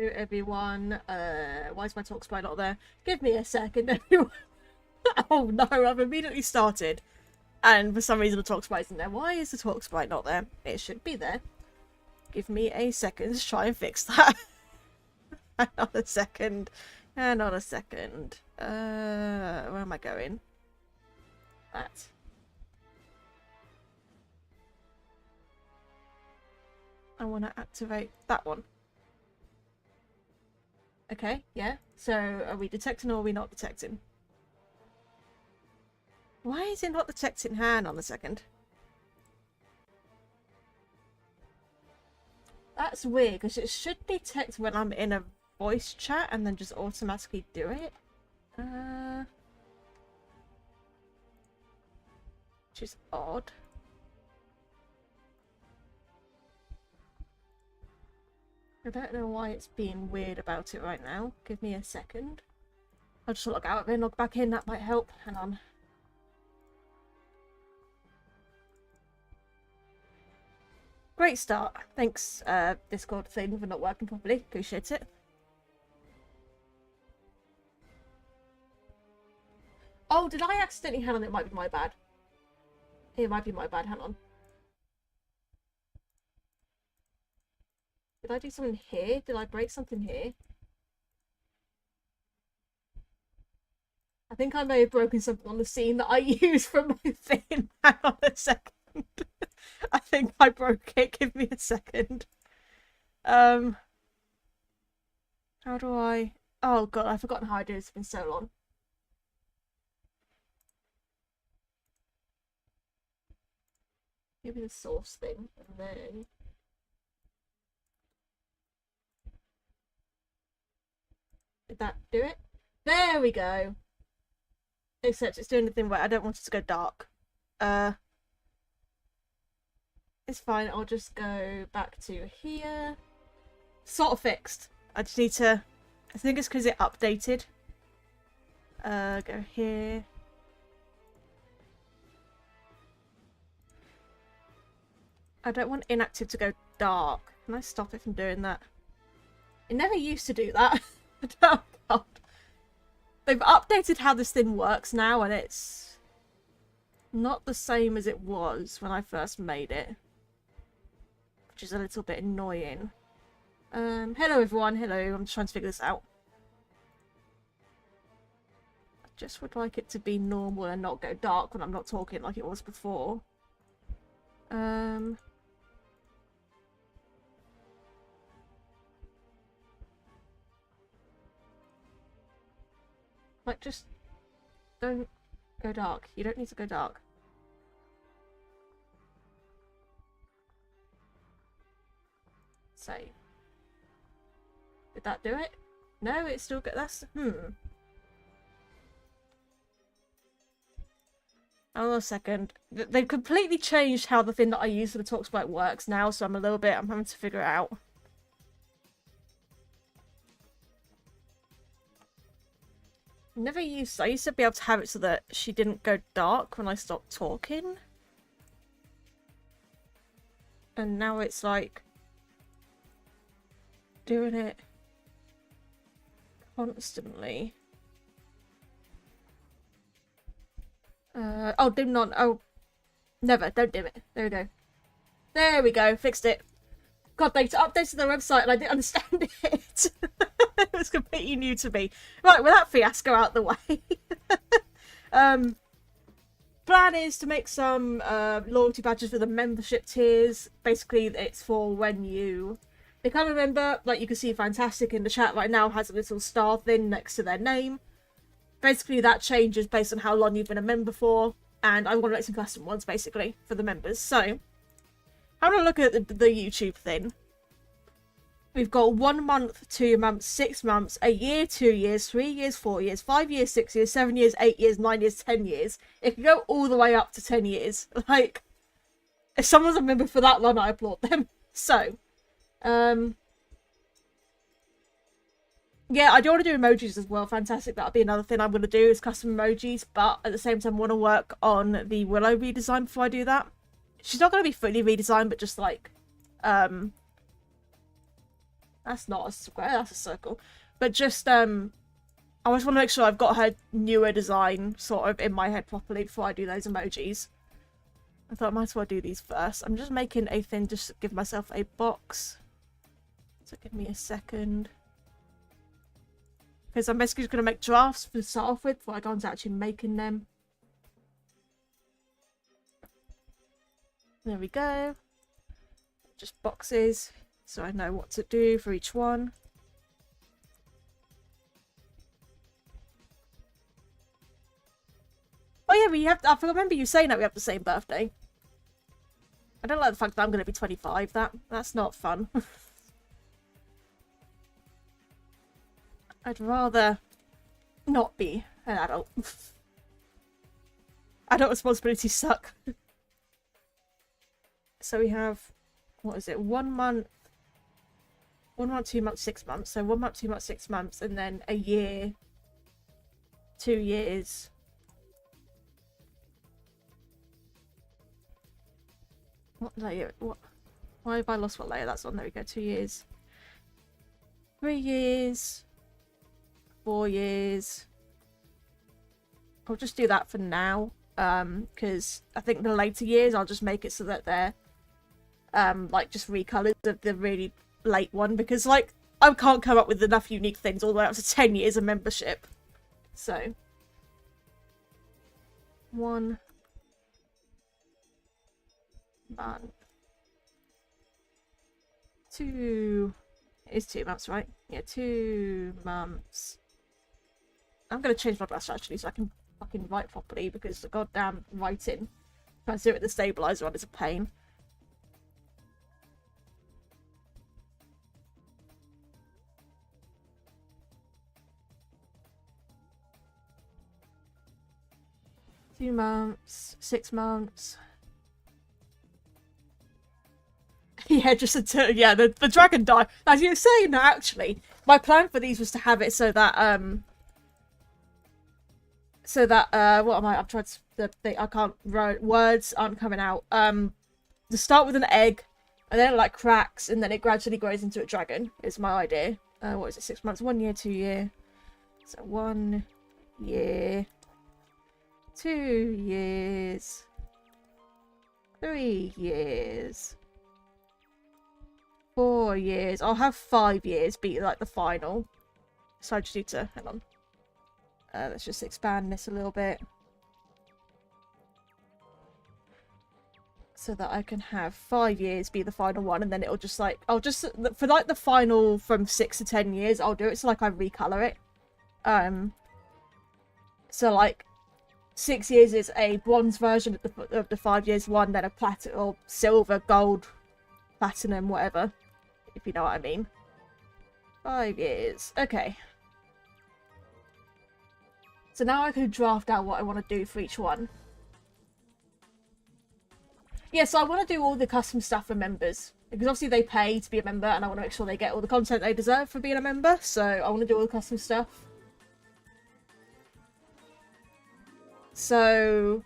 Hello everyone. Why is my talk sprite not there? Give me a second, everyone. Oh no, I've immediately started. And for some reason the talk sprite isn't there. Why is the talk sprite not there? It should be there. Give me a second to try and fix that. Hang on a second. Hang on a second. Where am I going? That. I want to activate that one. Okay, yeah. So, are we detecting or are we not detecting? Why is it not detecting? Hang on a second. That's weird, because it should detect when I'm in a voice chat and then just automatically do it. Which is odd. I don't know why it's being weird about it right now. Give me a second. I'll just log out of it and log back in. That might help. Hang on. Great start. Thanks, Discord thing, for not working properly. Appreciate it. Oh, did I accidentally? Hang on, it might be my bad. It might be my bad. Hang on. Did I do something here? Did I break something here? I think I may have broken something on the scene that I used for my thing. Hang on a second. I think I broke it. Give me a second. How do I... Oh god, I've forgotten how I do this. It's been so long. Give me the source thing, and then... Did that do it? There we go! Except it's doing the thing where I don't want it to go dark. It's fine, I'll just go back to here. Sort of fixed. I just need to... I think it's because it updated. Go here. I don't want inactive to go dark. Can I stop it from doing that? It never used to do that. Oh god. They've updated how this thing works now, and it's not the same as it was when I first made it. Which is a little bit annoying. Hello everyone, hello. I'm just trying to figure this out. I just would like it to be normal and not go dark when I'm not talking like it was before. Like, just don't go dark. You don't need to go dark. Save. Did that do it? No, it's still good. That's... Hold on a second. They've completely changed how the thing that I use for the talk sprite works now, so I'm having to figure it out. I used to be able to have it so that she didn't go dark when I stopped talking. And now it's like doing it constantly. Oh, dim none. Oh, never. Don't dim it. There we go. There we go. Fixed it. God, they updated their website and I didn't understand it. It was completely new to me. Right, with that fiasco out the way. Plan is to make some loyalty badges for the membership tiers. Basically, it's for when you become a member. Like you can see, Fantastic in the chat right now has a little star thing next to their name. Basically, that changes based on how long you've been a member for. And I want to make some custom ones, basically, for the members. So, having a look at the YouTube thing. We've got 1 month, 2 months, 6 months, a year, 2 years, 3 years, 4 years, 5 years, 6 years, 7 years, 8 years, 9 years, 10 years. It can go all the way up to 10 years. Like, if someone's a member for that long, I applaud them. So, yeah, I do want to do emojis as well. Fantastic. That'll be another thing I'm going to do is custom emojis. But at the same time, I want to work on the Willow redesign before I do that. She's not going to be fully redesigned, but just like, That's not a square, that's a circle. But just, I just want to make sure I've got her newer design sort of in my head properly before I do those emojis. I thought I might as well do these first. I'm just making a thing just to give myself a box. So give me a second. Because I'm basically just going to make drafts to start off with before I go on to actually making them. There we go. Just boxes, so I know what to do for each one. Oh yeah, we have. I remember you saying that we have the same birthday. I don't like the fact that I'm going to be 25. That's not fun. I'd rather not be an adult. Adult responsibilities suck. So we have, what is it? 1 month, 1 month, 2 months, 6 months. So 1 month, 2 months, 6 months, and then a year, 2 years. What layer? What? Why have I lost what layer that's on? There we go. 2 years. 3 years. 4 years. I'll just do that for now. Because I think the later years I'll just make it so that they're like just recolors of the really late one, because like I can't come up with enough unique things all the way up to 10 years of membership. So 1 month, 2, it is 2 months, right? Yeah, 2 months. I'm gonna change my brush actually so I can fucking write properly, because the goddamn writing trying to do it with the stabilizer on is a pain. Two months, 6 months. Yeah, just until, yeah, the dragon died. As you were saying, actually, my plan for these was to have it so that, what am I? I'm trying to, I can't write, words aren't coming out. To start with an egg, and then it like cracks, and then it gradually grows into a dragon, is my idea. What is it, 6 months? 1 year, 2 year. So 1 year, 2 years, 3 years, 4 years. I'll have 5 years be like the final. So I just need to, hang on. Let's just expand this a little bit. So that I can have 5 years be the final one, and then it'll just like, I'll just, for like the final from 6 to 10 years, I'll do it so like I recolor it. So like 6 years is a bronze version of the 5 years one, then a platinum or silver, gold, platinum, whatever, if you know what I mean. 5 years. Okay. So now I can draft out what I want to do for each one. Yeah, so I want to do all the custom stuff for members, because obviously they pay to be a member, and I want to make sure they get all the content they deserve for being a member, so I want to do all the custom stuff. So,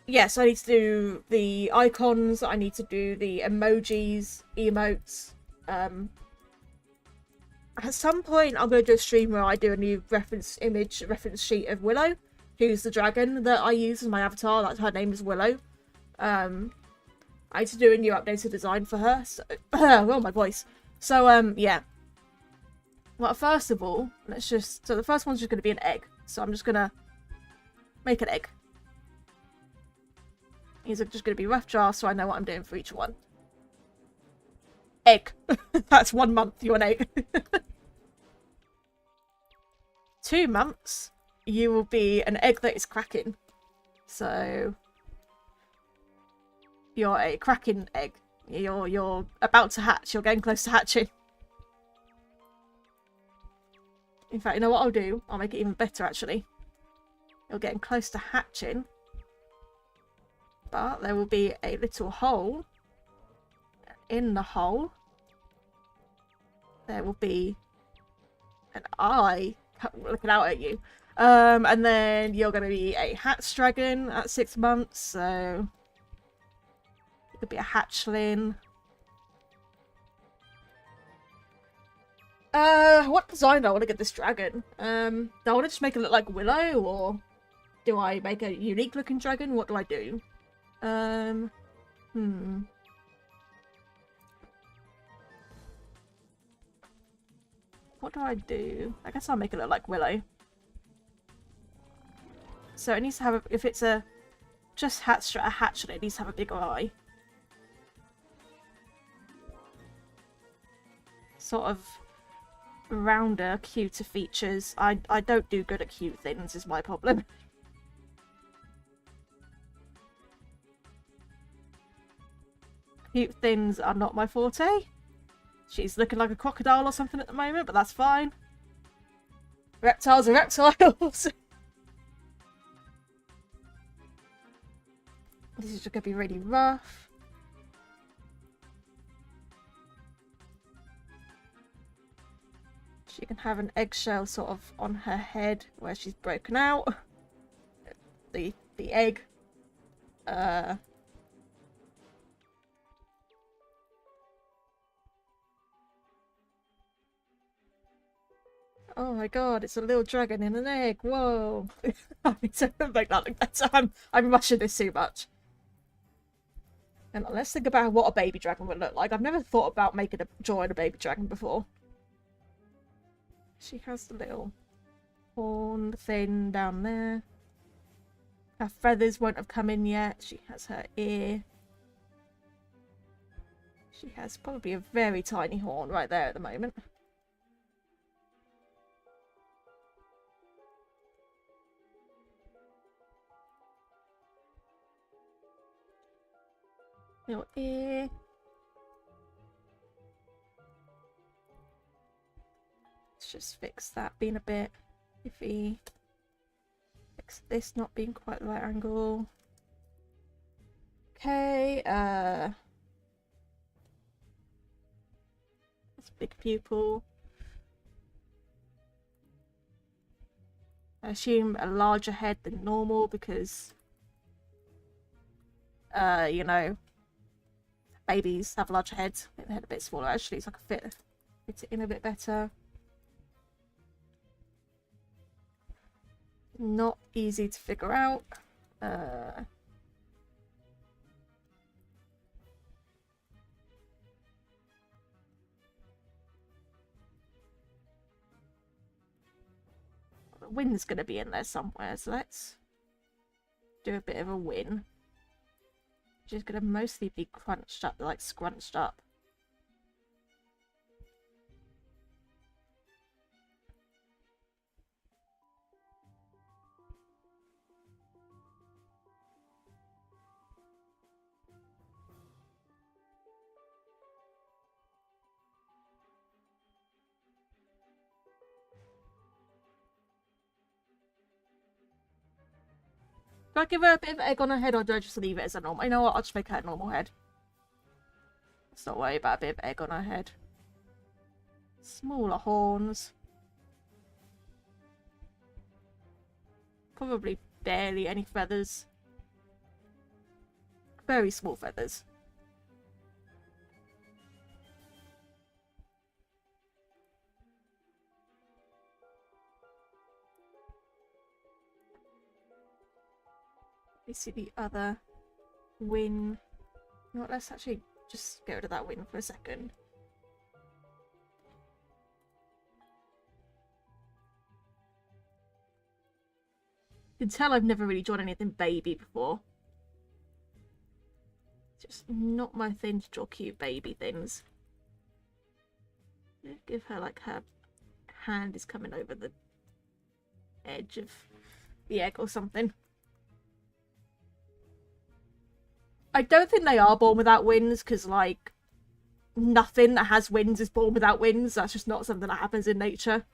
yeah, so I need to do the icons, I need to do the emojis, emotes. At some point, I'm going to do a stream where I do a new reference sheet of Willow, who's the dragon that I use as my avatar. Like, her name is Willow. I need to do a new updated design for her. So, oh, my voice. So, yeah. Well, first of all, let's just... So the first one's just going to be an egg. So I'm just going to make an egg. These are just going to be rough drafts so I know what I'm doing for each one. Egg. That's 1 month, you're an egg. 2 months, you will be an egg that is cracking. So you're a cracking egg. You're about to hatch. You're getting close to hatching. In fact, you know what I'll do? I'll make it even better, actually. You're getting close to hatching. But there will be a little hole. In the hole, there will be an eye looking out at you. And then you're going to be a hatch dragon at 6 months, so you could be a hatchling. What design do I want to get this dragon? Do I want to just make it look like Willow, or do I make a unique looking dragon? What do I do? What do I do? I guess I'll make it look like Willow. So it needs to have a, if it's a just a hatchet, it needs to have a bigger eye. Sort of rounder, cuter features. I don't do good at cute things, is my problem. Cute things are not my forte. She's looking like a crocodile or something at the moment, but that's fine. Reptiles are reptiles. This is just going to be really rough. She can have an eggshell sort of on her head where she's broken out. The egg. Oh my god, it's a little dragon in an egg. Whoa. I need to make that look better. I'm rushing this too much. And let's think about what a baby dragon would look like. I've never thought about drawing a baby dragon before. She has the little horn thing down there. Her feathers won't have come in yet. She has her ear. She has probably a very tiny horn right there at the moment. Little ear. Let's just fix that being a bit iffy. Fix this not being quite the right angle. Okay, that's a big pupil. I assume a larger head than normal because, you know, babies have larger heads. Make the head a bit smaller actually, so I can fit it in a bit better. Not easy to figure out. The wind's going to be in there somewhere, so let's do a bit of a win. Which is going to mostly be crunched up, like scrunched up. Do I give her a bit of egg on her head, or do I just leave it as a normal? You know what? I'll just make her a normal head. Let's not worry about a bit of egg on her head. Smaller horns. Probably barely any feathers. Very small feathers. We see the other wing. You know what, let's actually just get rid of that wing for a second. You can tell I've never really drawn anything baby before. Just not my thing to draw cute baby things. Give her like her hand is coming over the edge of the egg or something. I don't think they are born without wings, because, like, nothing that has wings is born without wings. That's just not something that happens in nature.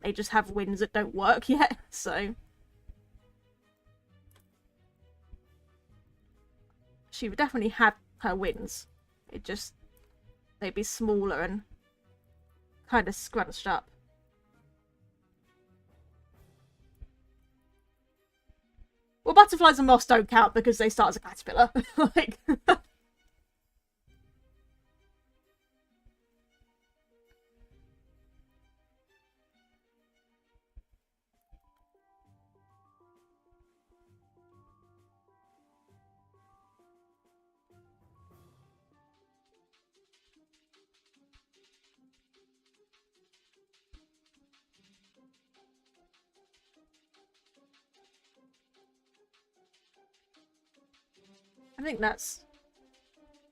They just have wings that don't work yet, so... She would definitely have her wings. It just... they'd be smaller and kind of scrunched up. Well, butterflies and moths don't count because they start as a caterpillar. Like, I think that's...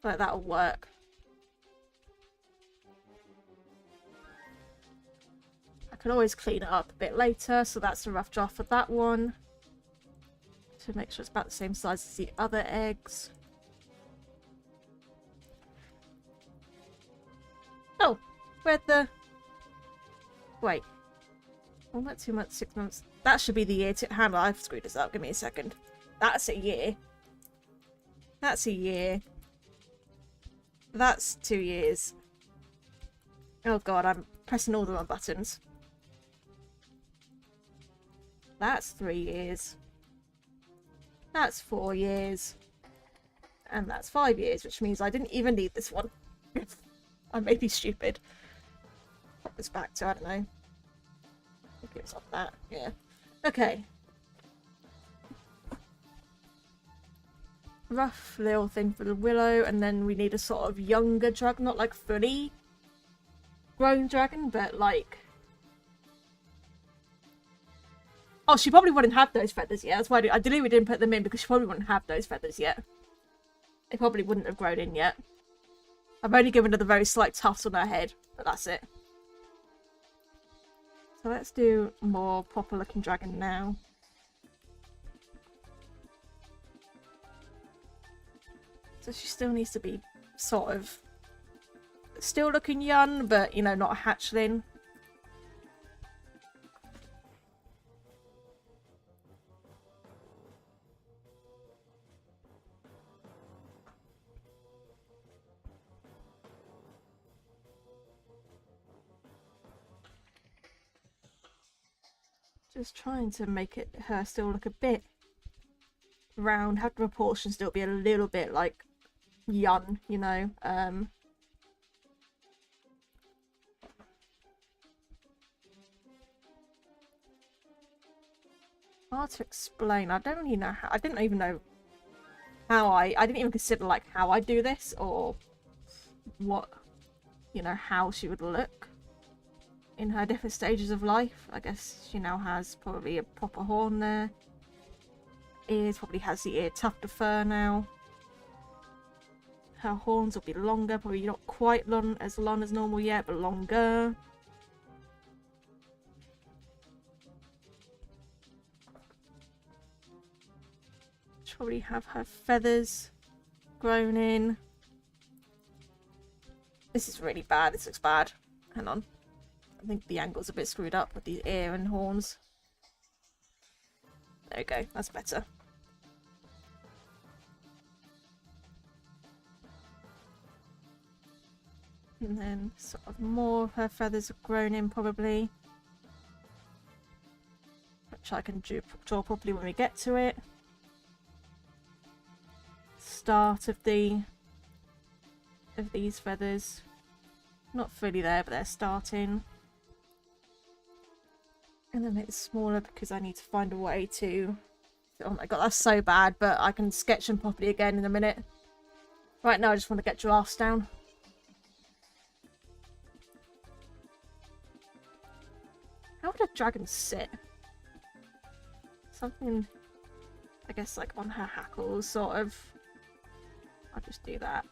like, that'll work. I can always clean it up a bit later, so that's a rough draft for that one. To make sure it's about the same size as the other eggs. Oh, where'd the... wait. Well, not 2 months, 6 months. That should be the year to... hang on, I've screwed this up. Give me a second. That's a year. That's a year. That's 2 years. Oh god, I'm pressing all the wrong buttons. That's 3 years. That's 4 years. And that's 5 years, which means I didn't even need this one. I may be stupid. Pop this back to, I don't know. I think it was on that, yeah. Okay. Rough little thing for the willow, and then we need a sort of younger dragon, not like fully grown dragon, but like... oh, she probably wouldn't have those feathers yet. That's why I deliberately didn't put them in, because she probably wouldn't have those feathers yet. They probably wouldn't have grown in yet. I've only given her the very slight tufts on her head, but that's it. So let's do more proper looking dragon now. So she still needs to be sort of still looking young, but you know, not a hatchling. Just trying to make it her still look a bit round, have the proportions still be a little bit like young, you know. Hard to explain. I don't really know how. I didn't even know how I didn't even consider like how I do this or what, you know, how she would look in her different stages of life. I guess she now has probably a proper horn there. Ears, probably has the ear tuft of fur now. Her horns will be longer, probably not quite long as normal yet, but longer. She'll probably have her feathers grown in. This is really bad, this looks bad. Hang on. I think the angle's a bit screwed up with the ear and horns. There we go, that's better. And then sort of more of her feathers have grown in probably. Which I can draw properly when we get to it. Start of these feathers. Not fully there, but they're starting. And then it's smaller because I need to find a way to... oh my god, that's so bad, but I can sketch them properly again in a minute. Right now I just want to get drafts down. How would a dragon sit? Something, I guess, like on her hackles, sort of. I'll just do that.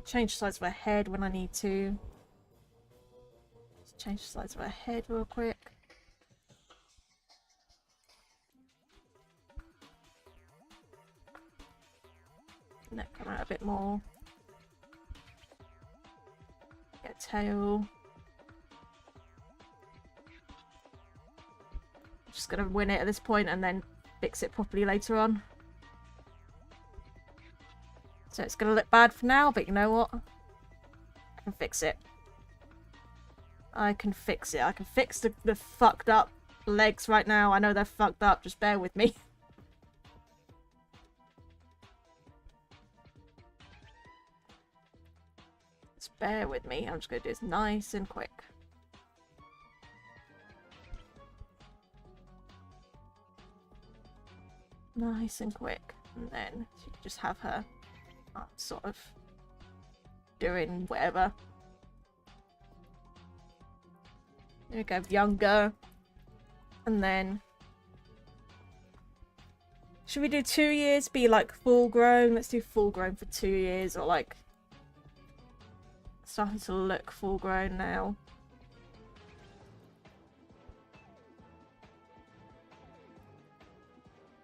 Change the size of her head when I need to. Just change the size of her head real quick. Neck come out a bit more. Get a tail. I'm just gonna win it at this point and then fix it properly later on. So it's gonna look bad for now, but you know what? I can fix it. I can fix it. I can fix the fucked up legs right now. I know they're fucked up, just bear with me. Just bear with me. I'm just gonna do this nice and quick. Nice and quick. And then you can just have her sort of doing whatever. There we go, younger. And then... should we do 2 years, be like full grown? Let's do full grown for 2 years, or like... starting to look full grown now.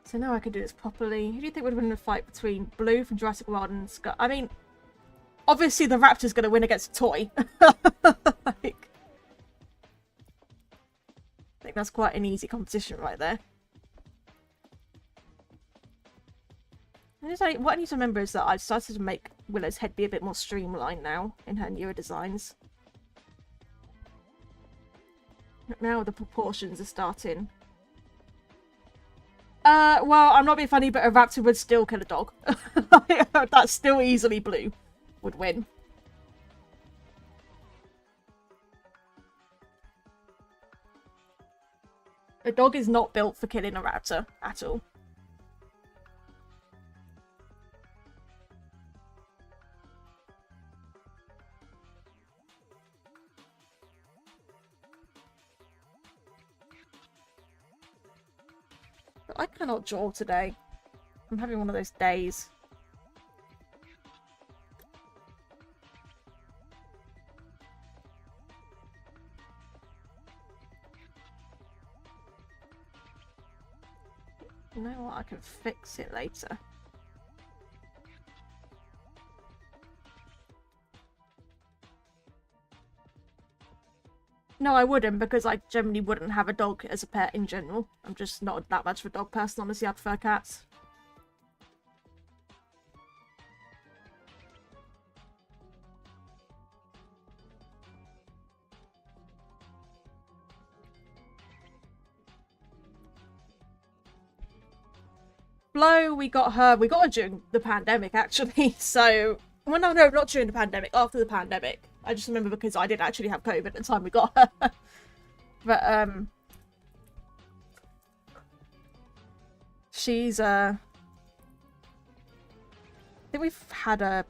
So now I can do this properly. Who do you think would win in a fight between Blue from Jurassic World and Scott? I mean, obviously the Raptor's going to win against a toy. Like, I think that's quite an easy competition right there. What I need to remember is that I've started to make Willow's head be a bit more streamlined now in her newer designs. Now the proportions are starting. Well, I'm not being funny, but a raptor would still kill a dog. That's still easily Blue would win. A dog is not built for killing a raptor at all. I cannot draw today. I'm having one of those days. You know what? I can fix it later. No, I wouldn't, because I generally wouldn't have a dog as a pet in general. I'm just not that much of a dog person, honestly. I prefer cats. Flo, we got her during the pandemic, actually. So, well, no, not during the pandemic, after the pandemic. I just remember because I did actually have COVID at the time we got her. But, she's, I think we've had her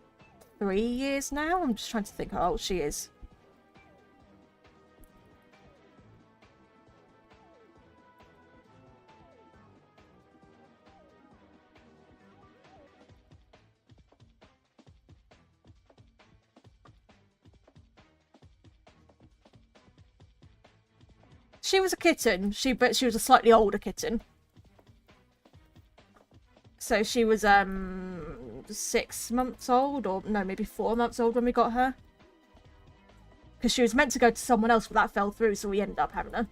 3 years now. I'm just trying to think how old she is. She was a kitten, but she was a slightly older kitten. So she was 6 months old, or no, maybe 4 months old when we got her. Because she was meant to go to someone else, but that fell through, so we ended up having her.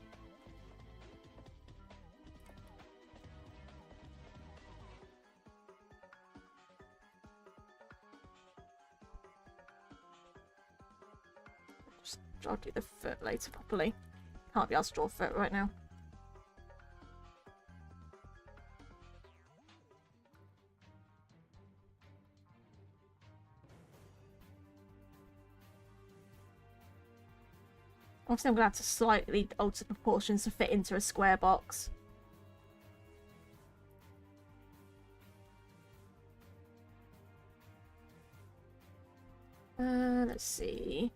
I'll do the foot later properly. Can't be asked to draw foot right now. Obviously I'm going to have to slightly alter proportions to fit into a square box. Let's see.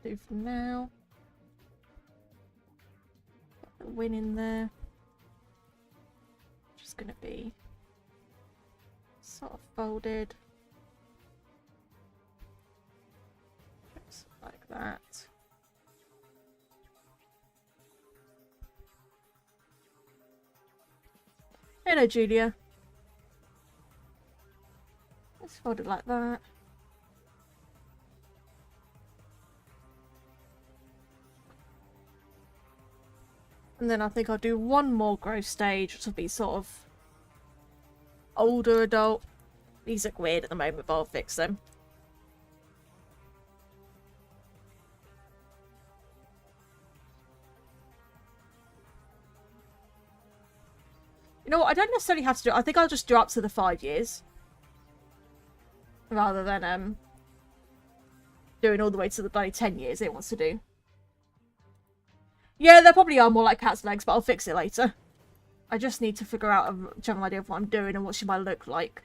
Do for now. Got the win in there. Just gonna be sort of folded. Just like that. Hello, Julia. Let's fold it like that. And then I think I'll do one more growth stage, which will be sort of older adult. These look weird at the moment, but I'll fix them. know what? I don't necessarily have to do it. I think I'll just do up to the 5 years. Rather than, doing all the way to the bloody 10 years it wants to do. Yeah, there probably are more like cat's legs, but I'll fix it later. I just need to figure out a general idea of what I'm doing and what she might look like.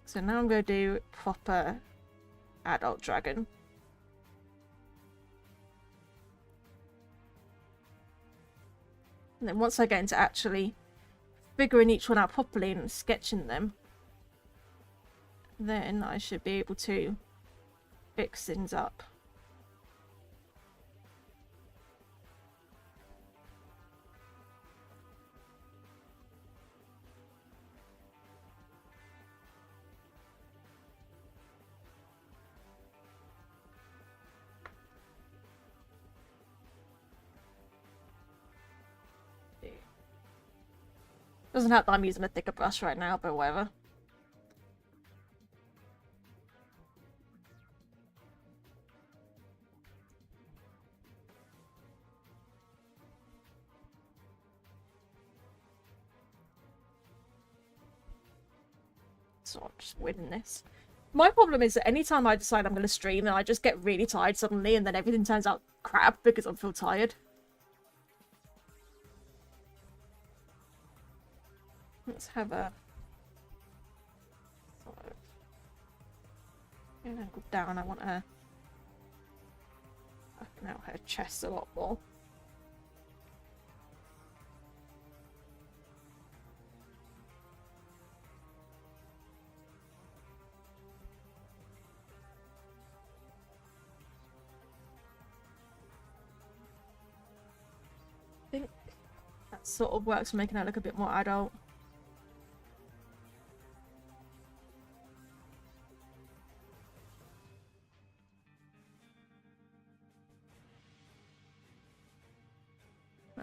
So now I'm going to do proper adult dragon. And then once I get into actually figuring each one out properly and sketching them, then I should be able to fix things up. Doesn't help that I'm using a thicker brush right now, but whatever. So I'm just winning this. My problem is that anytime I decide I'm going to stream, then I just get really tired suddenly, and then everything turns out crap because I feel tired. Let's have a sort of angle down. I want her working out her chest a lot more. I think that sort of works for making her look a bit more adult.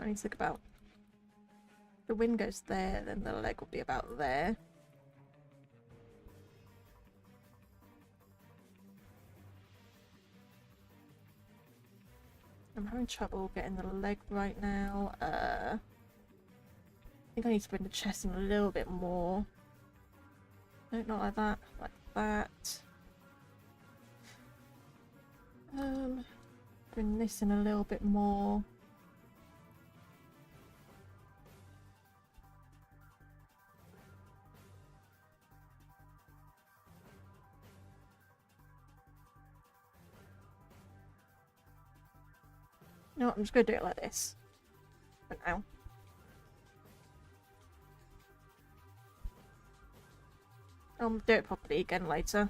I need to think about the wind goes there, then the leg will be about there. I'm having trouble getting the leg right now. I think I need to bring the chest in a little bit more. No, not like that. Like that. Bring this in a little bit more. No, I'm just going to do it like this for now. I'll do it properly again later.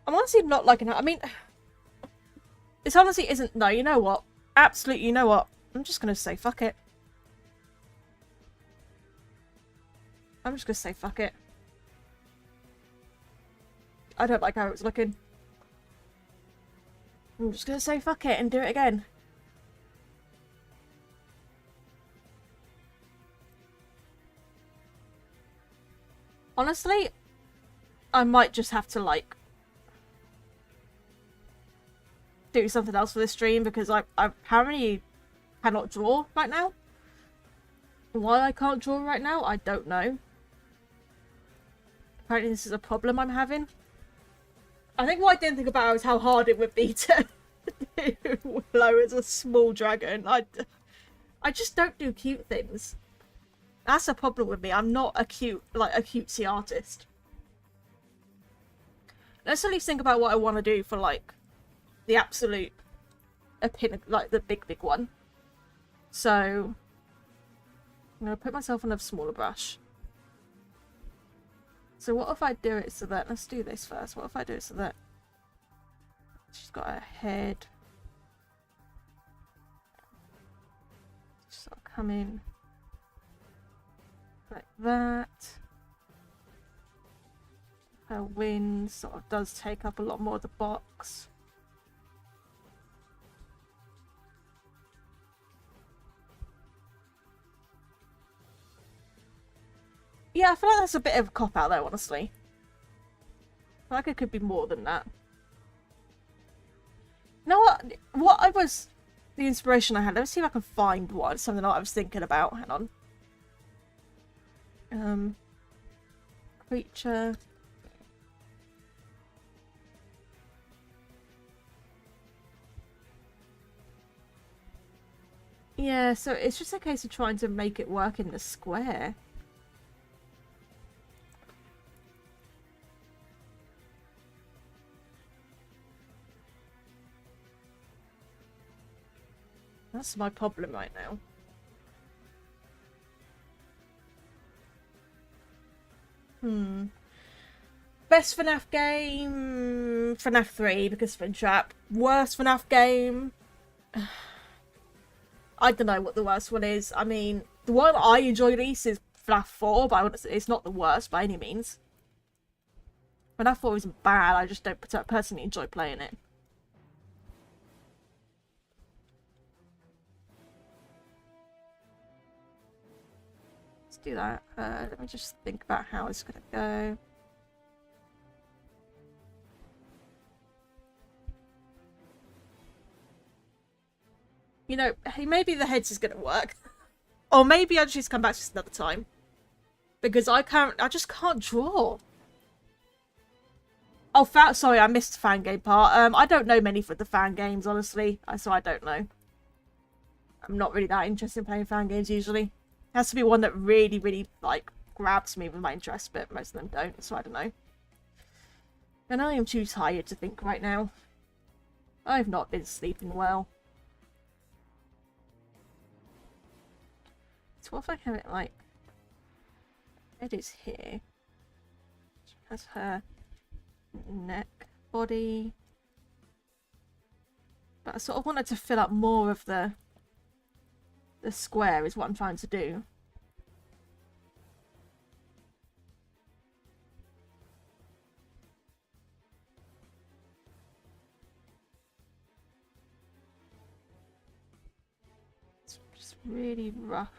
I'm honestly not liking it. I mean, this honestly isn't... No, you know what? Absolutely, you know what? I'm just going to say fuck it. I'm just gonna say fuck it. I don't like how it's looking. I'm just gonna say fuck it and do it again. Honestly, I might just have to, like, do something else for this stream because I apparently cannot draw right now. Why I can't draw right now, I don't know. Apparently this is a problem I'm having. I think what I didn't think about was how hard it would be to do Willow as a small dragon. I just don't do cute things. That's a problem with me. I'm not a cutesy artist. Let's at least think about what I want to do for, like, the absolute like the big one. So I'm gonna put myself on a smaller brush. So what if I do it so that, let's do this first. What if I do it so that she's got her head just sort of come in like that. Her wing sort of does take up a lot more of the box. Yeah, I feel like that's a bit of a cop-out though, honestly. I feel like it could be more than that. You know what? What was the inspiration I had? Let me see if I can find one. Something that I was thinking about. Hang on. Creature. Yeah, so it's just a case of trying to make it work in the square. That's my problem right now. Best FNAF game? FNAF 3 because Spintrap. Worst FNAF game? I don't know what the worst one is. I mean, the one I enjoy least is FNAF 4, but it's not the worst by any means. FNAF 4 isn't bad, I just don't personally enjoy playing it. Let's do that. Let me just think about how it's gonna go. You know, maybe the heads is gonna work. Or maybe I just come back to this another time. Because I just can't draw. Oh, sorry, I missed the fan game part. I don't know many for the fan games, honestly. So I don't know. I'm not really that interested in playing fan games usually. It has to be one that really, really, like, grabs me with my interest, but most of them don't, so I don't know. And I am too tired to think right now. I've not been sleeping well. So what if I have it, like... It is here. She has her neck, body. But I sort of wanted to fill up more of the square is what I'm trying to do. It's just really rough.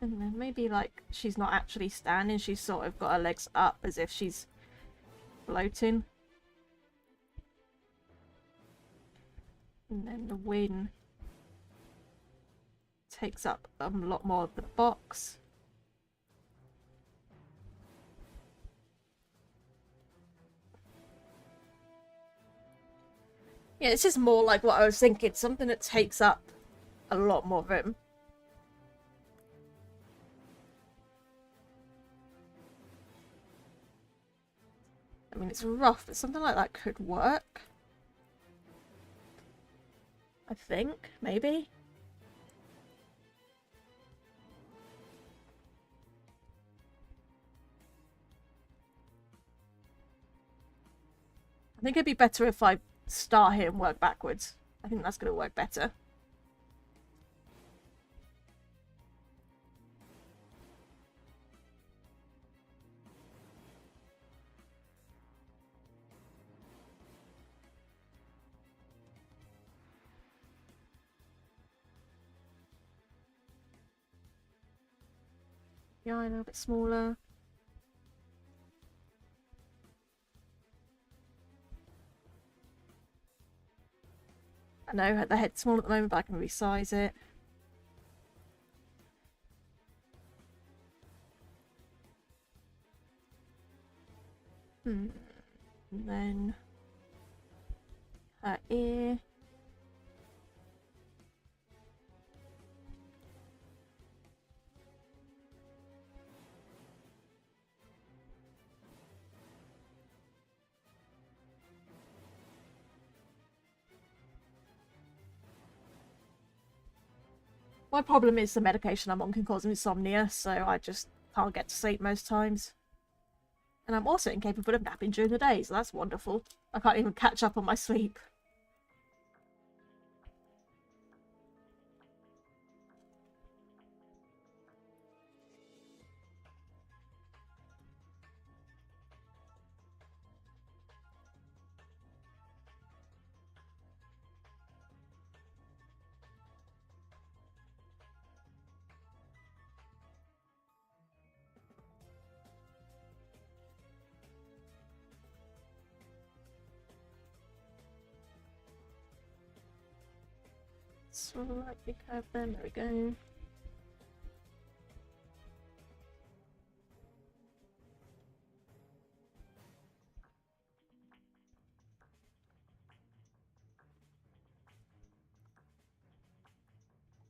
And then maybe like she's not actually standing, she's sort of got her legs up as if she's floating. And then the wing takes up a lot more of the box. Yeah, it's just more like what I was thinking, something that takes up a lot more room. I mean, it's rough, but something like that could work. I think, maybe. I think it'd be better if I start here and work backwards. I think that's going to work better. Yeah, a little bit smaller. I know the head's small at the moment, but I can resize it. And then her ear. My problem is the medication I'm on can cause insomnia, so I just can't get to sleep most times. And I'm also incapable of napping during the day, so that's wonderful. I can't even catch up on my sleep. slightly curved then. There we go.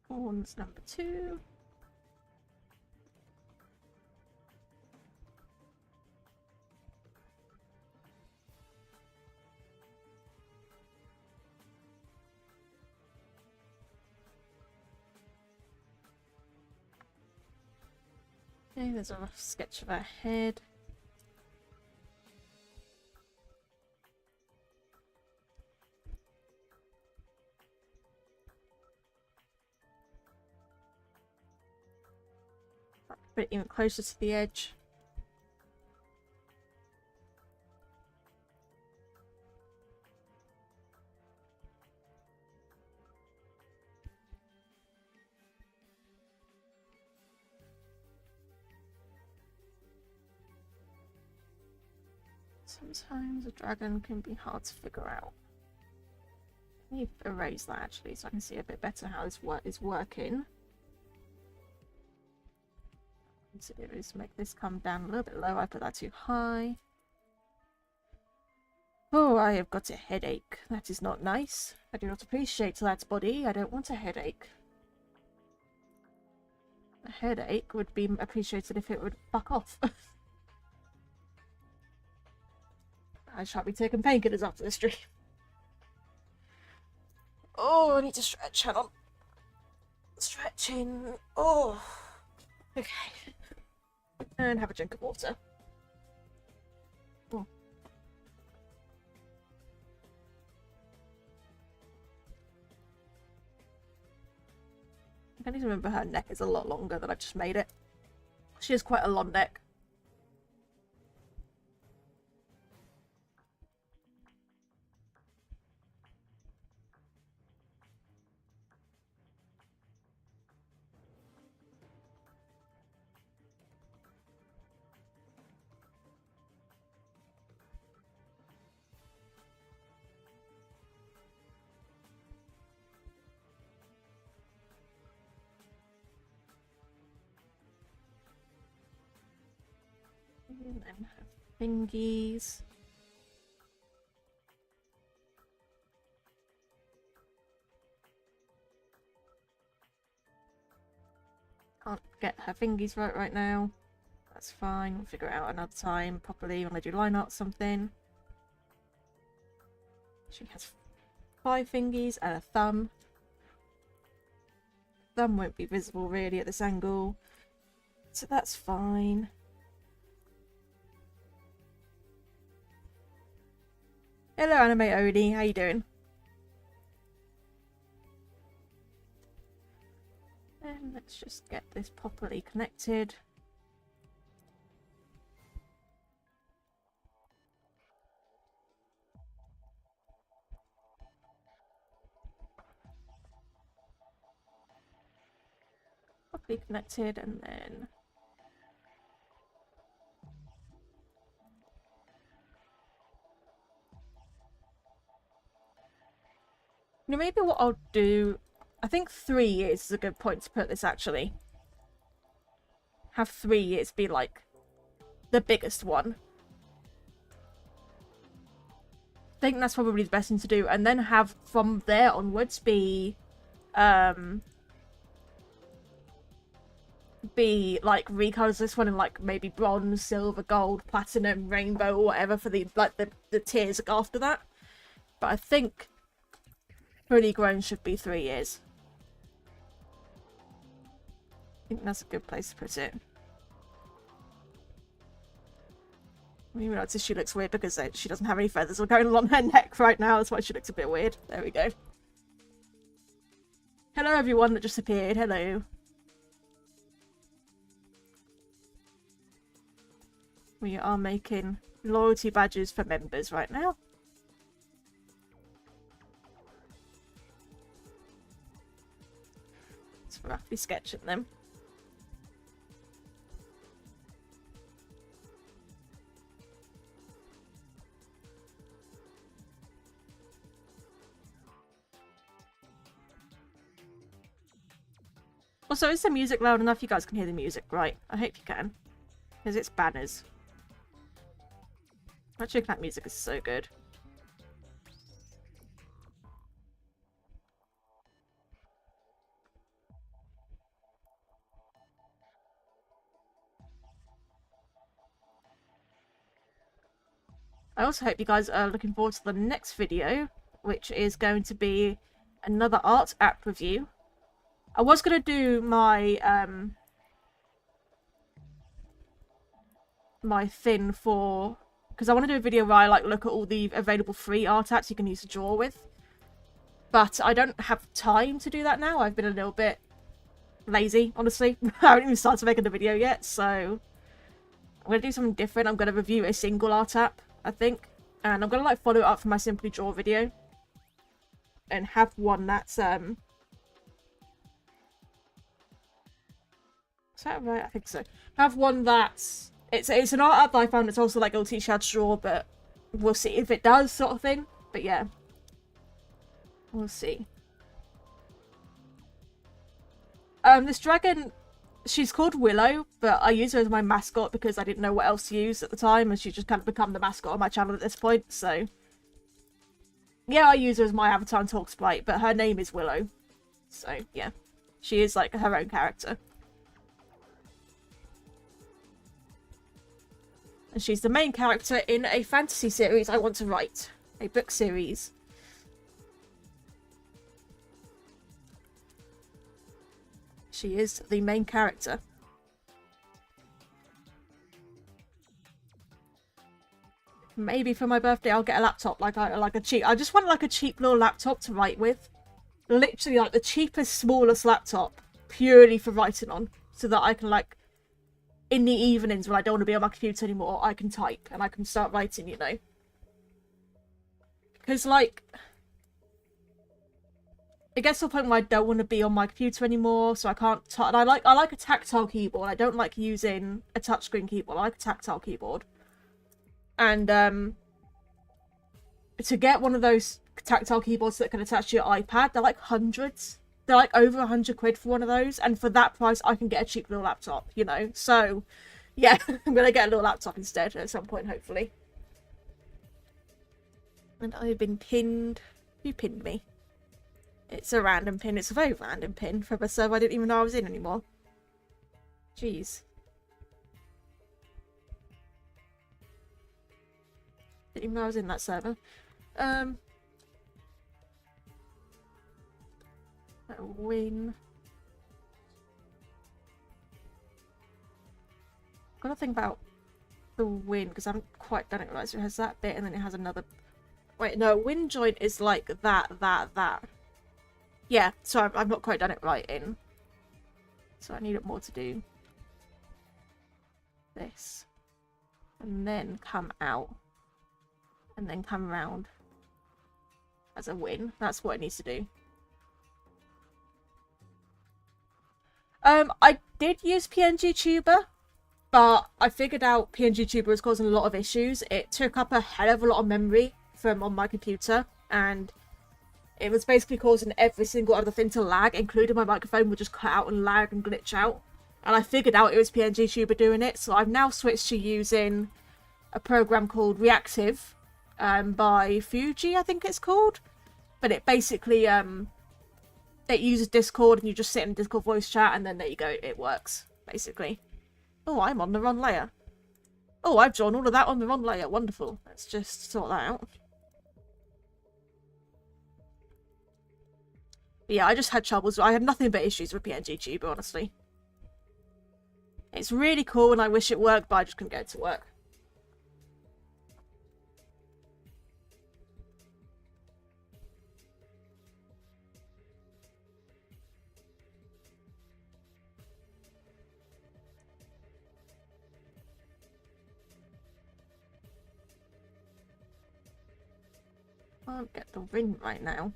Horns number 2. Okay, there's a rough sketch of her head. Bit even closer to the edge. Sometimes a dragon can be hard to figure out. Let me erase that actually so I can see a bit better how this is working. To do is make this come down a little bit low. I put that too high. Oh, I have got a headache. That is not nice. I do not appreciate that body. I don't want a headache. A headache would be appreciated if it would fuck off. I shall be taking painkillers after this stream. Oh, I need to stretch. Hang on. Stretching. Oh. Okay. And have a drink of water. Oh. I need to remember her neck is a lot longer than I've just made it. She has quite a long neck. And then have fingies. Can't get her fingies right now. That's fine. We'll figure it out another time properly when I do line art something. She has 5 fingies and a thumb. Thumb won't be visible really at this angle, so that's fine. Hello Anime Oni, how you doing? And let's just get this properly connected. Properly connected, and then you know, maybe what I'll do, I think 3 years is a good point to put this actually. Have 3 years be like the biggest one. I think that's probably the best thing to do, and then have from there onwards be like recolors this one in like maybe bronze, silver, gold, platinum, rainbow, or whatever for the like the tiers after that. But I think fully grown should be 3 years. I think that's a good place to put it. I realise she looks weird because she doesn't have any feathers going along her neck right now. That's why she looks a bit weird. There we go. Hello everyone that just appeared. Hello. We are making loyalty badges for members right now. It's roughly sketching them. Also, is the music loud enough? You guys can hear the music, right? I hope you can. Because it's banners. Actually, that music is so good. I also hope you guys are looking forward to the next video, which is going to be another art app review. I was going to do my my thing for... because I want to do a video where I like look at all the available free art apps you can use to draw with. But I don't have time to do that now. I've been a little bit lazy, honestly. I haven't even started making the video yet, so I'm going to do something different. I'm going to review a single art app, I think. And I'm going to like follow it up from my Simply Draw video. And have one that's... Is that right? I think so. Have one that's... It's an art app that I found that's also like, it'll teach you how to draw, but we'll see if it does, sort of thing. But yeah. We'll see. This dragon, she's called Willow, but I use her as my mascot because I didn't know what else to use at the time, and she's just kind of become the mascot of my channel at this point, so... yeah, I use her as my avatar and talk sprite, but her name is Willow. So, yeah. She is, like, her own character. And she's the main character in a fantasy series I want to write. A book series. She is the main character. Maybe for my birthday I'll get a laptop, like a cheap... I just want like a cheap little laptop to write with. Literally like the cheapest, smallest laptop. Purely for writing on. So that I can like... in the evenings when I don't want to be on my computer anymore, I can type and I can start writing, you know. Because like... it gets to a point where I don't want to be on my computer anymore, so I can't... and I like a tactile keyboard. I don't like using a touchscreen keyboard. I like a tactile keyboard. And to get one of those tactile keyboards that can attach to your iPad, they're like hundreds. They're like over 100 quid for one of those, and for that price I can get a cheap little laptop, you know. So yeah, I'm gonna get a little laptop instead at some point, hopefully. And I've been pinned. Who pinned me? It's a random pin. It's a very random pin from a server I didn't even know I was in anymore. Jeez. Didn't even know I was in that server. A win. Gotta think about the win because I haven't quite done it right. So it has that bit and then it has another. Wait, no, win joint is like that. Yeah, so I've not quite done it right in. So I need it more to do. This. And then come out. And then come around. As a win. That's what it needs to do. I did use PNG Tuber. But I figured out PNG Tuber was causing a lot of issues. It took up a hell of a lot of memory from on my computer. And... it was basically causing every single other thing to lag, including my microphone would just cut out and lag and glitch out. And I figured out it was PNG Tuber doing it, so I've now switched to using a program called Reactive by Fuji, I think it's called. But it basically, it uses Discord and you just sit in Discord voice chat and then there you go, it works, basically. Oh, I'm on the wrong layer. Oh, I've drawn all of that on the wrong layer, wonderful. Let's just sort that out. Yeah, I just had troubles. I had nothing but issues with PNG Tuber, honestly. It's really cool and I wish it worked, but I just couldn't get it to work. Can't get the ring right now.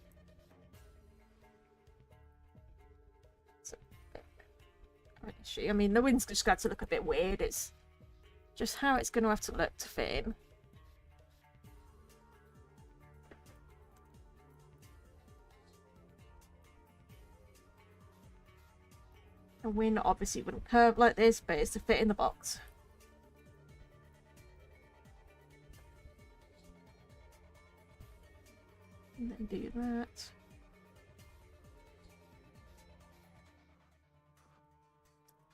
I mean, the wind's just got to look a bit weird. It's just how it's going to have to look to fit in. The wing obviously wouldn't curve like this, but it's to fit in the box. And then do that.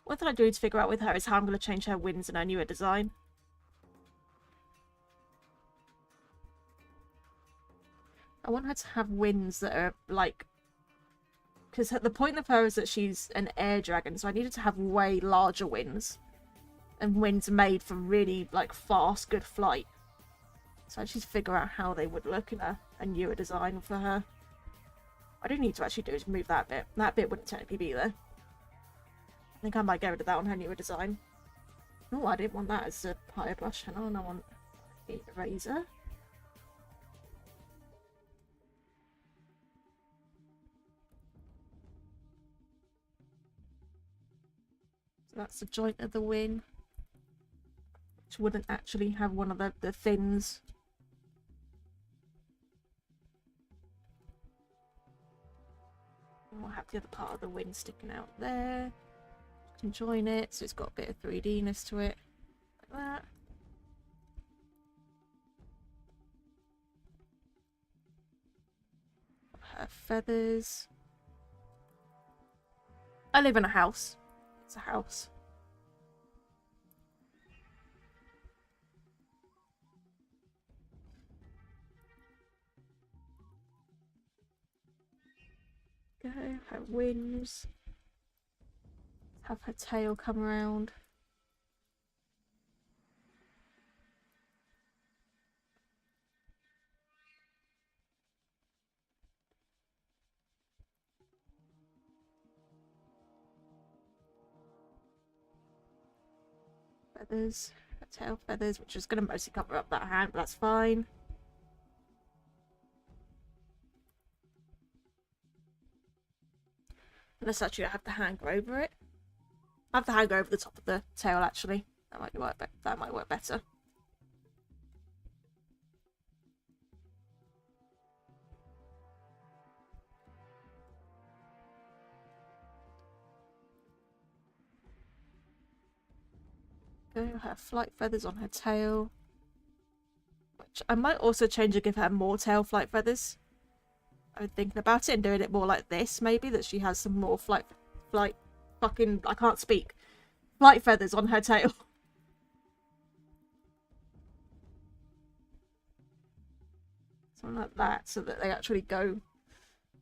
One thing I do need to figure out with her is how I'm going to change her wings in her newer design. I want her to have wings that are like... Because the point of her is that she's an air dragon, so I needed to have way larger wings. And wings made for really like fast, good flight. So I just figure out how they would look in a newer design for her. What I do need to actually do is move that bit. That bit wouldn't technically be there. I think I might get rid of that on her newer design. Oh, I didn't want that as a higher blush channel, and I want the eraser. So that's the joint of the wing, which wouldn't actually have one of the fins. And we'll have the other part of the wing sticking out there. Can join it so it's got a bit of 3D-ness to it, like that. Her feathers. I live in a house. It's a house. Go, her wings. Have her tail come around. Feathers, her tail feathers, which is going to mostly cover up that hand, but that's fine. Unless actually I have the hanger over it. I have the hanger over the top of the tail actually. That might work better. Go, her flight feathers on her tail. Which I might also change and give her more tail flight feathers. I'm thinking about it and doing it more like this, maybe, that she has some more flight fucking, I can't speak, flight feathers on her tail. Something like that, so that they actually go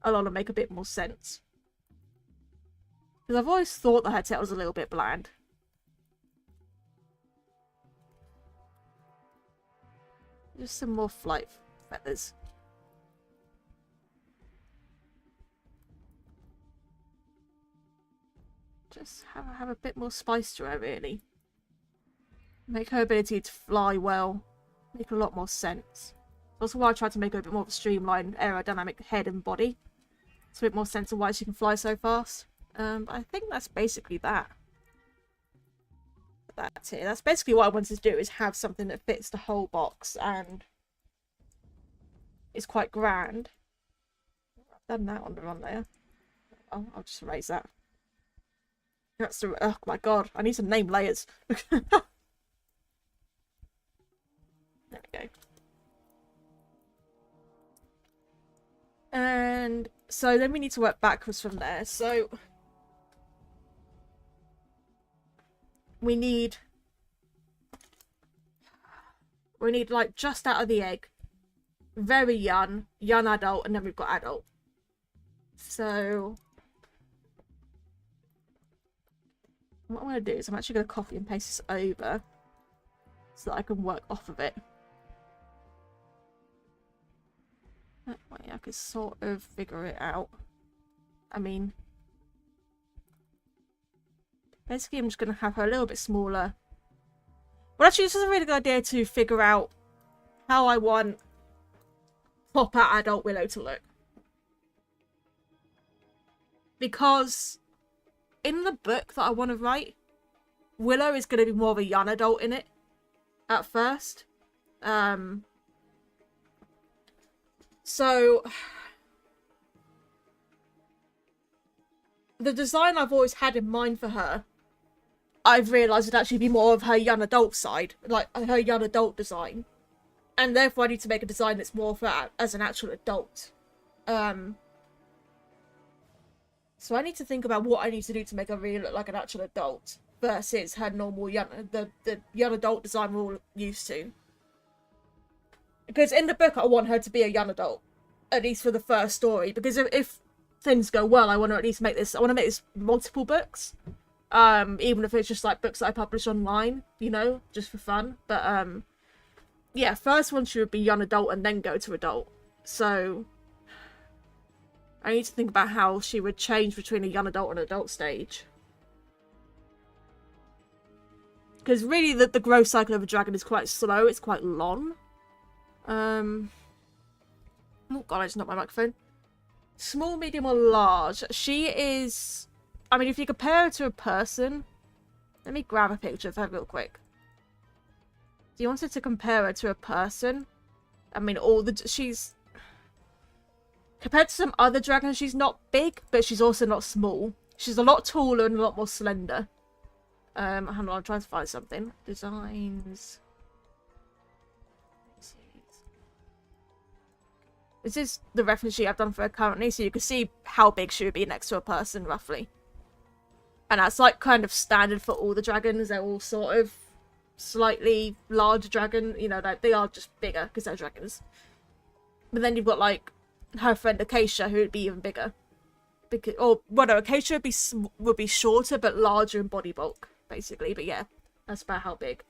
along and make a bit more sense. Because I've always thought that her tail was a little bit bland. Just some more flight feathers. Just have a bit more spice to her, really. Make her ability to fly well. Make a lot more sense. Also why I tried to make her a bit more of a streamlined aerodynamic head and body. It's a bit more sense of why she can fly so fast. But I think that's basically that. That's it. That's basically what I wanted to do, is have something that fits the whole box and is quite grand. I've done that on there. Oh, I'll just erase that. That's the, oh my god, I need to name layers. There we go. And so then we need to work backwards from there. So we need like just out of the egg, very young adult, and then we've got adult. So what I'm going to do is I'm actually going to copy and paste this over so that I can work off of it. That way I can sort of figure it out. I mean, basically I'm just going to have her a little bit smaller. Well, actually this is a really good idea to figure out how I want proper adult Willow to look. Because in the book that I want to write, Willow is going to be more of a young adult in it at first. So the design I've always had in mind for her, I've realised would actually be more of her young adult side, like her young adult design. And therefore I need to make a design that's more for as an actual adult. So I need to think about what I need to do to make her really look like an actual adult versus her normal the young adult design we're all used to. Because in the book I want her to be a young adult, at least for the first story. Because if things go well, I want to at least make this. I want to make this multiple books, even if it's just like books that I publish online, you know, just for fun. But yeah, first one she would be young adult and then go to adult. So I need to think about how she would change between a young adult and adult stage. Because really the growth cycle of a dragon is quite slow, it's quite long. Oh god, I just knocked my microphone. Small, medium or large? She is... I mean, if you compare her to a person... Let me grab a picture of her real quick. Do you want to compare her to a person? I mean, she's... Compared to some other dragons, she's not big, but she's also not small. She's a lot taller and a lot more slender. Hang on, I'm trying to find something. Designs. This is the reference sheet I've done for her currently, so you can see how big she would be next to a person, roughly. And that's like kind of standard for all the dragons. They're all sort of slightly larger dragon. You know, they are just bigger because they're dragons. But then you've got like her friend Acacia, who would be even bigger. Because, or well, no, Acacia would be shorter but larger in body bulk, basically. But yeah, that's about how big.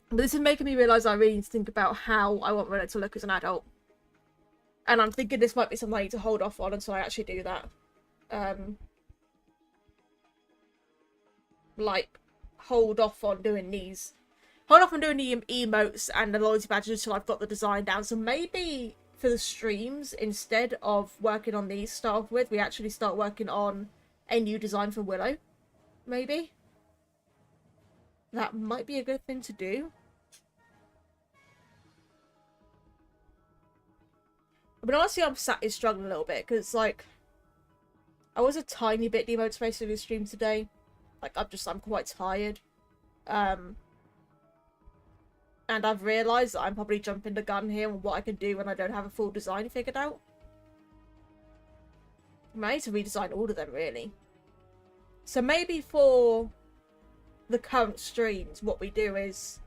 But this is making me realise I really need to think about how I want Renault to look as an adult. And I'm thinking this might be something I need to hold off on until I actually do that. Like, hold off on doing these. Hold off on doing the emotes and the loyalty badges until I've got the design down. So maybe for the streams, instead of working on these to start off with, we actually start working on a new design for Willow. Maybe. That might be a good thing to do. But honestly, I'm struggling a little bit because, like, I was a tiny bit demotivated in the stream today. Like, I'm quite tired. And I've realised that I'm probably jumping the gun here on what I can do when I don't have a full design figured out. I need to redesign all of them, really. So maybe for the current streams, what we do is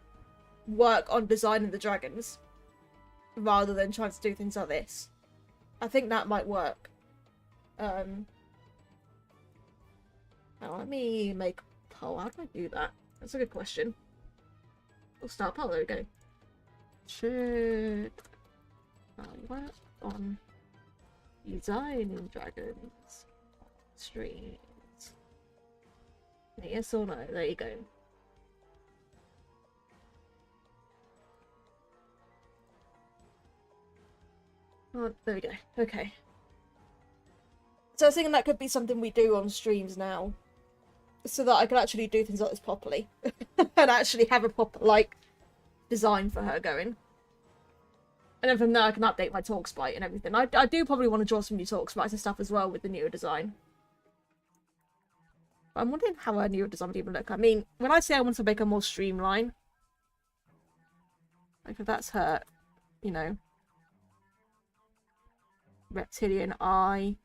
work on designing the dragons rather than trying to do things like this. I think that might work. Now let me make a poll. How do I do that? That's a good question. We'll start a poll. There we go. Should I work on designing dragons streams? Yes or no? There you go. Oh, there we go. Okay. So I was thinking that could be something we do on streams now. So that I can actually do things like this properly. And actually have a proper, like, design for her going. And then from there I can update my talk sprite and everything. I do probably want to draw some new talk sprites and stuff as well with the newer design. But I'm wondering how her newer design would even look. I mean, when I say I want to make her more streamlined, like if that's her, you know, reptilian eye.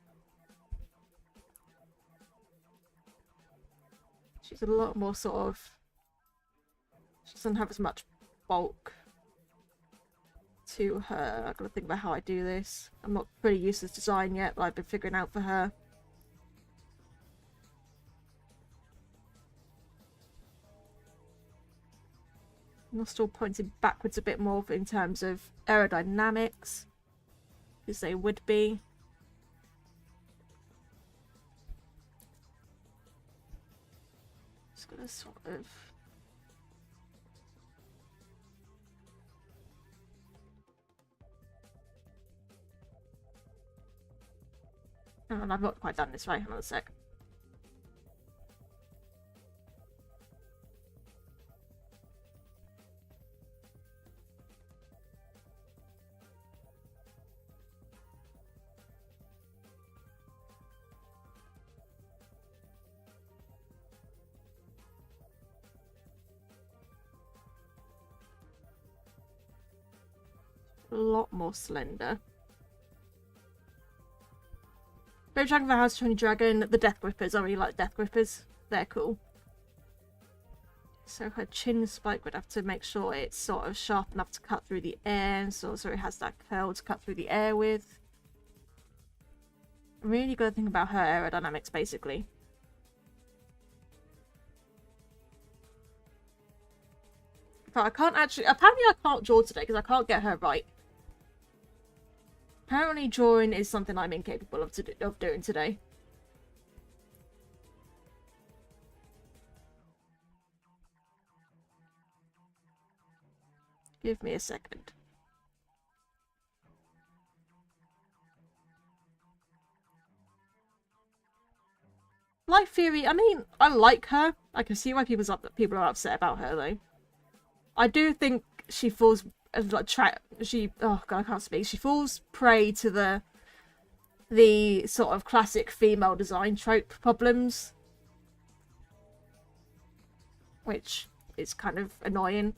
She's a lot more sort of... She doesn't have as much bulk to her. I've got to think about how I do this. I'm not pretty used to this design yet, but I've been figuring out for her. Nostril pointed backwards a bit more in terms of aerodynamics, because they would be. Just gonna sort of... Oh, and I've not quite done this right. Hang on a sec. a lot more slender. Favorite dragon for House of Tony Dragon, the Death Grippers. I really like Death Grippers. They're cool. So her chin spike would have to make sure it's sort of sharp enough to cut through the air, and so it has that curl to cut through the air with. Really got to think about her aerodynamics, basically. But I can't actually... Apparently I can't draw today because I can't get her right. Apparently drawing is something I'm incapable of doing today. Give me a second. Life Theory, I mean, I like her. I can see why people are upset about her, though. I do think she falls... oh god, I can't speak. She falls prey to the sort of classic female design trope problems. Which is kind of annoying.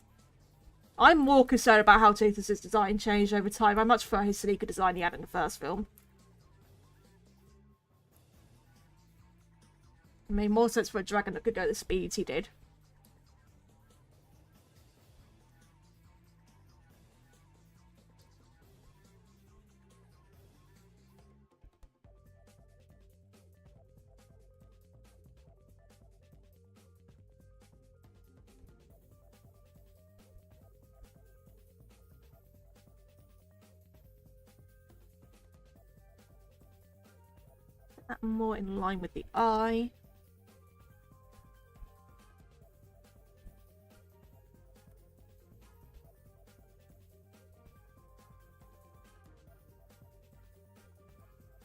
I'm more concerned about how Toothless's design changed over time. I much prefer his sleeker design he had in the first film. It made more sense for a dragon that could go the speeds he did. That more in line with the eye.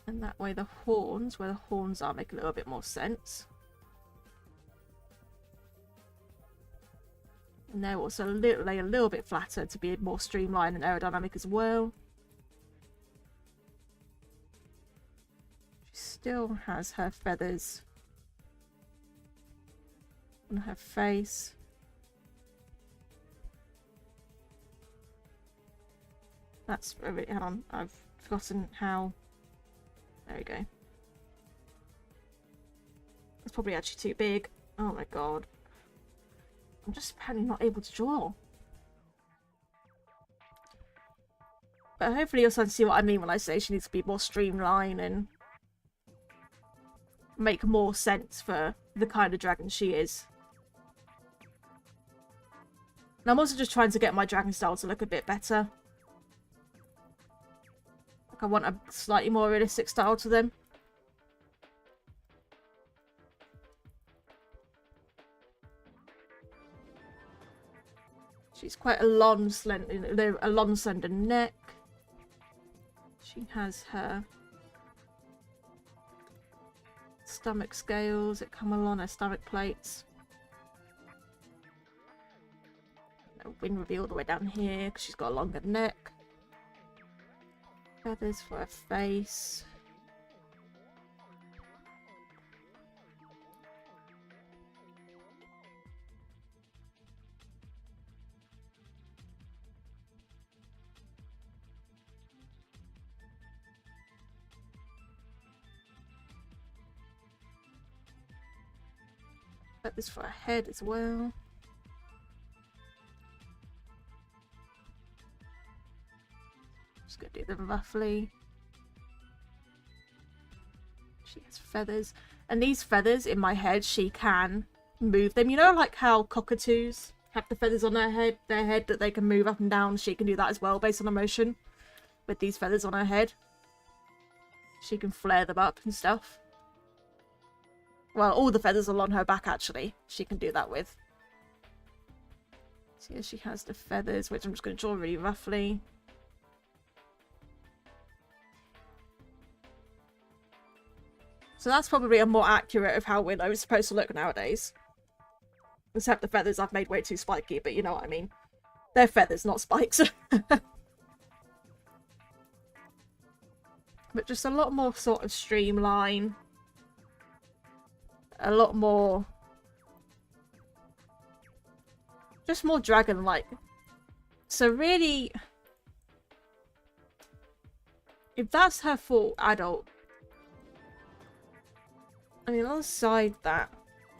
And that way the horns, where the horns are, make a little bit more sense. And they're also lay a little bit flatter to be more streamlined and aerodynamic as well. She still has her feathers on her face. That's really, hang on, I've forgotten how. There we go. It's probably actually too big. Oh my god. I'm just apparently not able to draw. But hopefully you'll start to see what I mean when I say she needs to be more streamlined and make more sense for the kind of dragon she is. And I'm also just trying to get my dragon style to look a bit better. Like I want a slightly more realistic style to them. She's quite a long, slender neck. She has her stomach scales that come along her stomach plates. A wing reveal all the way down here because she's got a longer neck. Feathers for her face. Feathers for her head as well. Just gonna do them roughly. She has feathers, and these feathers in my head, she can move them. You know, like how cockatoos have the feathers on their head that they can move up and down. She can do that as well, based on emotion. With these feathers on her head, she can flare them up and stuff. Well, all the feathers along her back, actually, she can do that with. So here she has the feathers, which I'm just going to draw really roughly. So that's probably a more accurate of how Willow is supposed to look nowadays. Except the feathers I've made way too spiky, but you know what I mean. They're feathers, not spikes. But just a lot more sort of streamline. A lot more... just more dragon-like. So really... If that's her full adult... I mean, alongside that,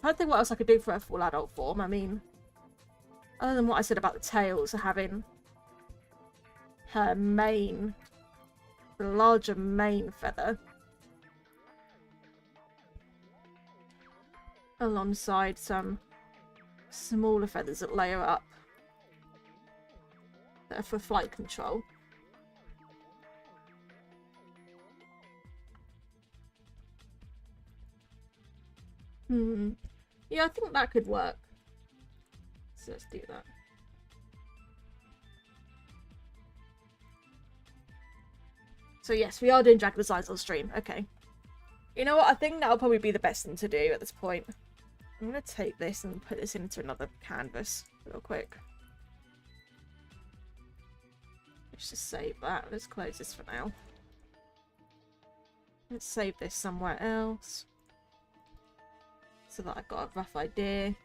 I don't think what else I could do for her full adult form. I mean, other than what I said about the tails, having her mane, the larger mane feather, alongside some smaller feathers that layer up that are for flight control. Yeah, I think that could work. So let's do that. So yes, we are doing Dragon Designs on stream. Okay. You know what? I think that'll probably be the best thing to do at this point. I'm going to take this and put this into another canvas real quick. Let's just save that. Let's close this for now. Let's save this somewhere else, so that I've got a rough idea.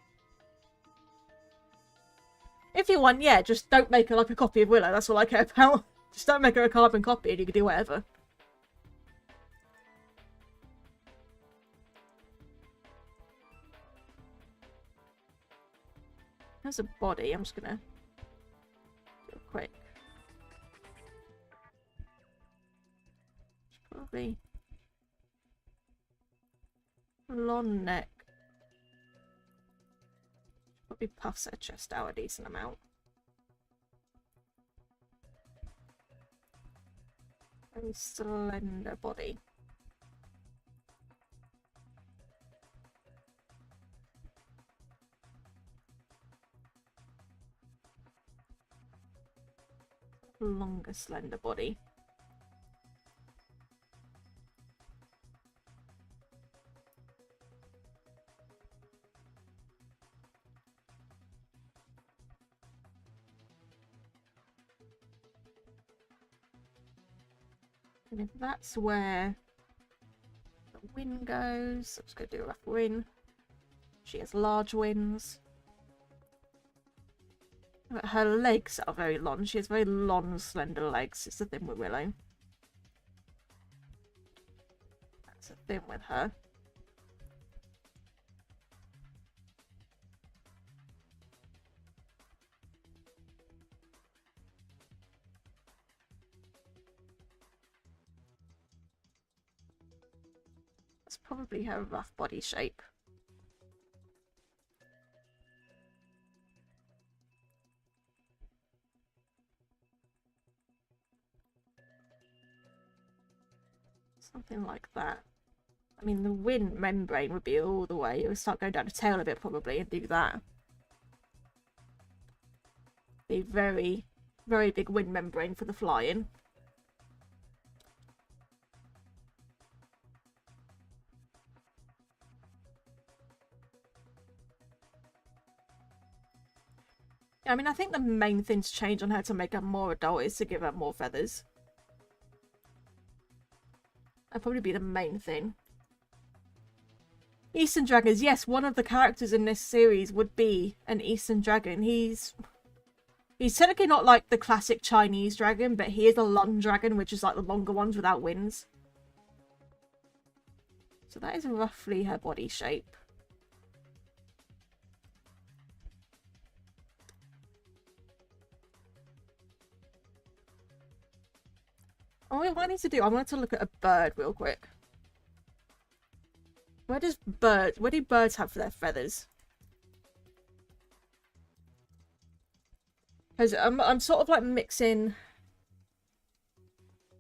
If you want, yeah, just don't make her like a copy of Willow. That's all I care about. Just don't make her a carbon copy and you can do whatever. There's a body. I'm just gonna do it quick. Probably long neck. Probably puffs her chest out a decent amount. Very slender body. Longer, slender body. And if that's where the wing goes, I'm just going to do a rough wing. She has large wings. But her legs are very long. She has very long, slender legs. It's the thing with Willow. That's the thing with her. That's probably her rough body shape. Something like that. I mean, the wing membrane would be all the way. It would start going down the tail a bit probably and do that. Be very, very big wing membrane for the flying. I mean, I think the main thing to change on her to make her more adult is to give her more feathers. That'd probably be the main thing. Eastern Dragons. Yes, one of the characters in this series would be an Eastern Dragon. He's technically not like the classic Chinese dragon, but he is a Lung Dragon, which is like the longer ones without wings. So that is roughly her body shape. Oh, what I need to do, I wanted to look at a bird real quick. Where do birds have their feathers? Because I'm sort of like mixing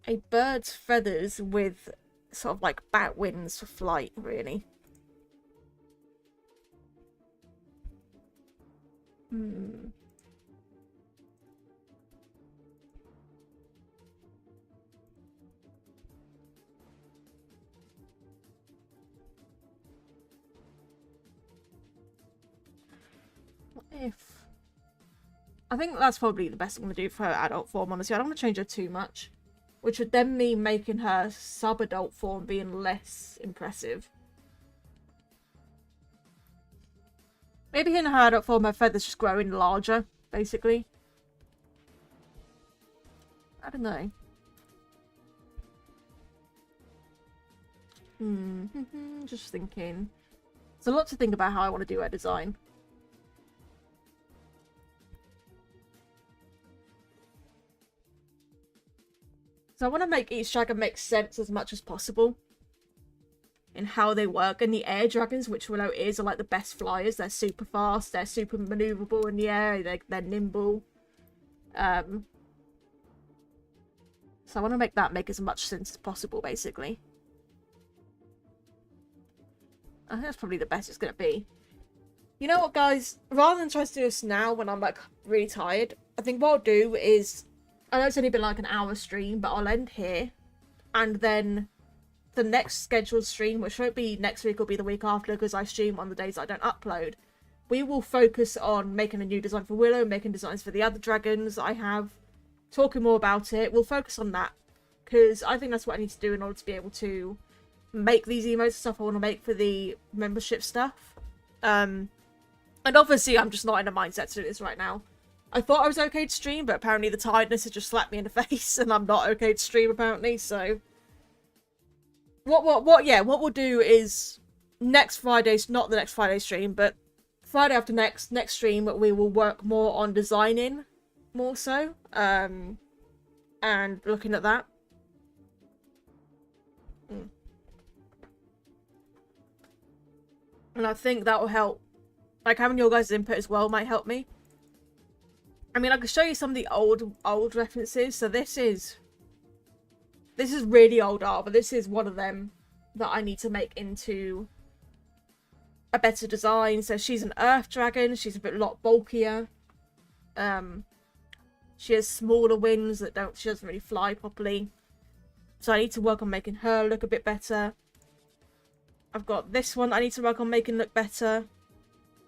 a bird's feathers with sort of like bat wings for flight, really. If I think that's probably the best I'm going to do for her adult form, honestly. I don't want to change her too much, which would then mean making her sub-adult form being less impressive. Maybe in her adult form her feathers just growing larger, basically. I don't know. Just thinking. There's a lot to think about how I want to do our design. So I want to make each dragon make sense as much as possible in how they work. And the air dragons, which we know are like the best flyers. They're super fast. They're super maneuverable in the air. They're nimble. So I want to make that make as much sense as possible, basically. I think that's probably the best it's going to be. You know what, guys? Rather than try to do this now when I'm, like, really tired, I think what I'll do is... I know it's only been, like, an hour stream, but I'll end here. And then the next scheduled stream, which won't be next week, will be the week after, because I stream on the days I don't upload. We will focus on making a new design for Willow, making designs for the other dragons I have, talking more about it. We'll focus on that, because I think that's what I need to do in order to be able to make these emotes and stuff I want to make for the membership stuff. And obviously I'm just not in a mindset to do this right now. I thought I was okay to stream, but apparently the tiredness has just slapped me in the face and I'm not okay to stream apparently, so... What we'll do is next Friday's, not the next Friday stream, but Friday after next stream, we will work more on designing, more so, and looking at that. And I think that will help. Like, having your guys' input as well might help me. I mean, I can show you some of the old references. So this is really old art, but this is one of them that I need to make into a better design. So she's an earth dragon. She's a lot bulkier. She has smaller wings that she doesn't really fly properly. So I need to work on making her look a bit better. I've got this one I need to work on making look better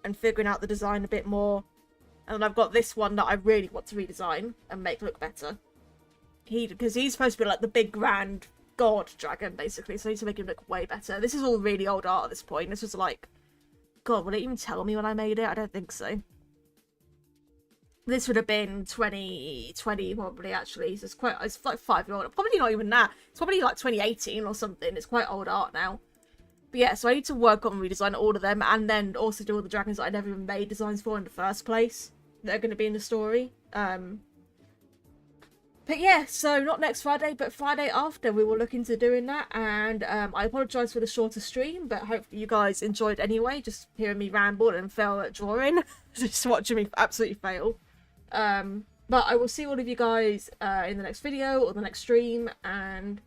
and figuring out the design a bit more. And then I've got this one that I really want to redesign and make look better. Because he's supposed to be like the big grand god dragon, basically. So I need to make him look way better. This is all really old art at this point. This was like... God, will it even tell me when I made it? I don't think so. This would have been 2020 probably, actually. So it's like 5 years old. Probably not even that. It's probably like 2018 or something. It's quite old art now. But yeah, so I need to work on redesign all of them, and then also do all the dragons that I never even made designs for in the first place. They're going to be in the story. But yeah, so not next Friday, but Friday after, we will look into doing that. And I apologise for the shorter stream, but hopefully you guys enjoyed anyway. Just hearing me ramble and fail at drawing. Just watching me absolutely fail. But I will see all of you guys in the next video or the next stream. And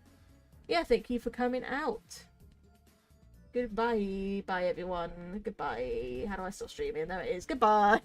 yeah, thank you for coming out. Goodbye. Bye, everyone. Goodbye. How do I stop streaming? There it is. Goodbye.